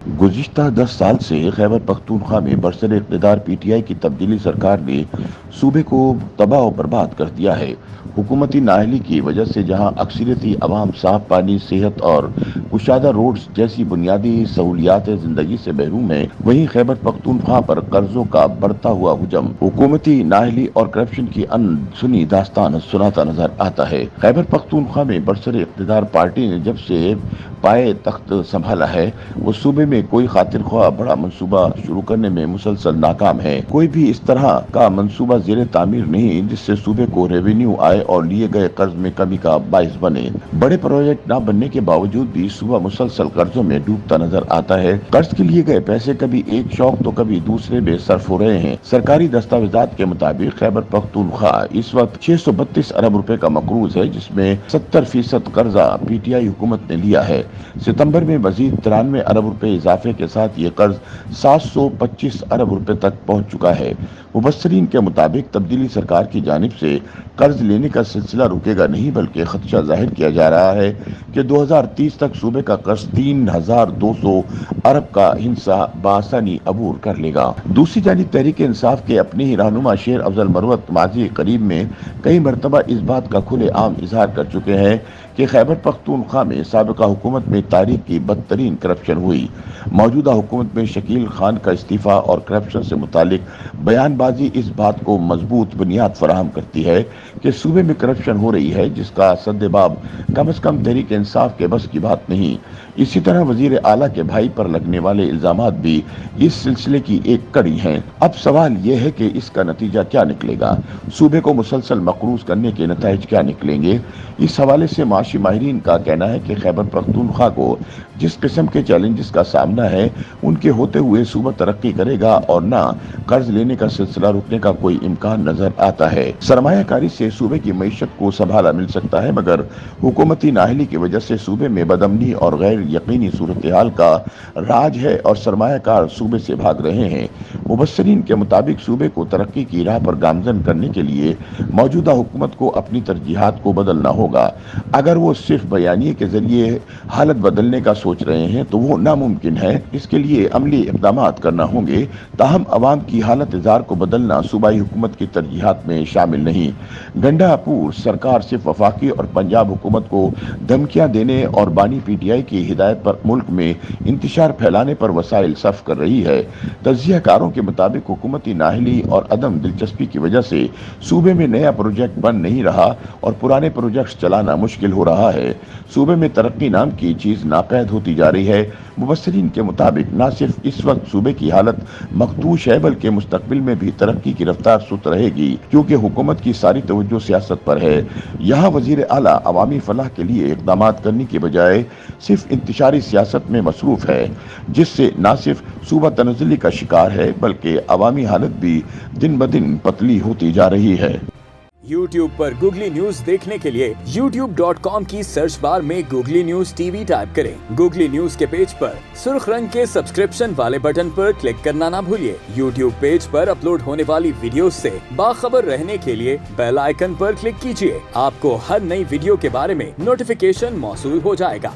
गुज़िश्ता 10 साल से खैबर पख्तूनख्वा में बरसर इक़्तिदार पीटीआई की तब्दीली सरकार ने सूबे को तबाह और बर्बाद कर दिया है। हुकूमती नाअहली की वजह से जहां अक्सरियती अवाम साफ पानी, सेहत और कुशादा रोड्स जैसी बुनियादी सहूलियात जिंदगी से महरूम है, वहीं खैबर पख्तूनख्वा पर कर्जों का बढ़ता हुआ हुजम हुकूमती नाअहली और करप्शन की अनसुनी दास्तान सुनाता नजर आता है। खैबर पख्तूनख्वा में बरसर इक़्तिदार पार्टी ने जब से पाए तख्त संभाला है, वो सूबे में कोई खातिर ख्वाह बड़ा मंसूबा शुरू करने में मुसलसल नाकाम है। कोई भी इस तरह का मंसूबा ज़ेरे तामीर नहीं जिससे सूबे को रेवेन्यू आए और लिए गए कर्ज में कमी का बाइस बने। बड़े प्रोजेक्ट न बनने के बावजूद भी सूबा मुसलसल कर्जों में डूबता नजर आता है। कर्ज के लिए गए पैसे कभी एक शौक तो कभी दूसरे में सर्फ हो रहे हैं। सरकारी दस्तावेजात के मुताबिक खैबर पख्तूनख्वा इस वक्त 632 अरब रुपए का मकरूज है, जिसमें 70% कर्जा पीटीआई हुकूमत ने लिया है। सितंबर में मजीद 93 अरब रुपए इजाफे के साथ ये कर्ज 725 अरब रुपए तक पहुंच चुका है। मुबस्सरीन के मुताबिक तब्दीली सरकार की जानिब से कर्ज लेने का सिलसिला रुकेगा नहीं, बल्कि खदशा जाहिर किया जा रहा है कि 2030 तक सूबे का कर्ज 3200 अरब का हिस्सा बासानी अबूर कर लेगा। दूसरी जानिब तहरीक इंसाफ के अपने ही रहनुमा शेर अफजल मरवत माजी करीब में कई मरतबा इस बात का खुले आम इजहार कर चुके हैं कि खैबर पख्तूनख्वा में साबिका हुकूमत में तारीख की बदतरीन करप्शन हुई। मौजूदा हुकूमत में शकील खान का इस्तीफा और करप्शन से मुतालिक बयानबाजी इस बात को मजबूत बुनियाद फराहम करती है कि सूबे में करप्शन हो रही है, जिसका सद्देबाब कम अज कम तहरीक इंसाफ के बस की बात नहीं। इसी तरह वजीर आला के भाई पर लगने वाले इल्जामात भी इस सिलसिले की एक कड़ी हैं। अब सवाल यह है कि इसका नतीजा क्या निकलेगा, सूबे को मुसलसल मकरूज करने के नताइज क्या निकलेंगे। इस हवाले से माशी माहिरीन का कहना है कि खैबर पख्तूनख्वा को जिस किस्म के चैलेंजेस का सामना है, उनके होते हुए सूबा तरक्की करेगा और न कर्ज लेने का सिलसिला रुकने का कोई इम्कान नजर आता है। सरमायाकारी से सूबे की मईशत को संभाला मिल सकता है, मगर हुकूमती नाअहली की वजह से सूबे में बदअमनी और गैर यकीनी सूरत हाल का राज है और सरमायाकार सूबे से भाग रहे हैं। मुबस्सरीन के मुताबिक सूबे को तरक्की की राह पर गामजन करने के लिए मौजूदा हुकूमत को अपनी तरजीहात को बदलना होगा। अगर वो सिर्फ बयानिए के जरिए हालत बदलने का सोच रहे हैं तो वो नामुमकिन है। इसके लिए अमली इक़दामात करना होंगे। ताहम अवाम की हालत इज़ार को बदलना सूबाई हुकूमत की तरजीहात में शामिल नहीं। गंडापुर सरकार सिर्फ वफाकी और पंजाब हुकूमत को धमकियां देने और बानी पीटीआई की हिदायत पर मुल्क में इंतशार फैलाने पर वसाइल सर्फ कर रही है। तज्जियाकारों के मुताबिक हुकूमती नाअहली और अदम दिलचस्पी की वजह से सूबे में नया प्रोजेक्ट बन नहीं रहा और पुराने प्रोजेक्ट चलाना मुश्किल हो रहा है। सूबे में तरक्की नाम की चीज नापैद होती जा रही है। मुबस्सरीन के मुताबिक न सिर्फ इस वक्त सूबे की हालत मखदूश है, बल्कि मुस्तकबिल में भी तरक्की की रफ्तार सुस्त रहेगी, क्योंकि हुकूमत की सारी तवज्जो सियासत पर है। यहाँ वजीर आला अवामी फलाह के लिए इक़दामात करने की बजाय सिर्फ इंतशारी सियासत में मसरूफ है, जिससे न सिर्फ सूबा तनज़्ज़ुली का शिकार है, बल्कि अवामी हालत भी दिन ब दिन पतली होती जा रही है। YouTube पर गूगली न्यूज देखने के लिए youtube.com की सर्च बार में गूगली न्यूज टीवी टाइप करें। गूगली न्यूज के पेज पर सुर्ख रंग के सब्सक्रिप्शन वाले बटन पर क्लिक करना ना भूलिए। YouTube पेज पर अपलोड होने वाली वीडियोस से बाखबर रहने के लिए बेल आइकन पर क्लिक कीजिए। आपको हर नई वीडियो के बारे में नोटिफिकेशन मौसूल हो जाएगा।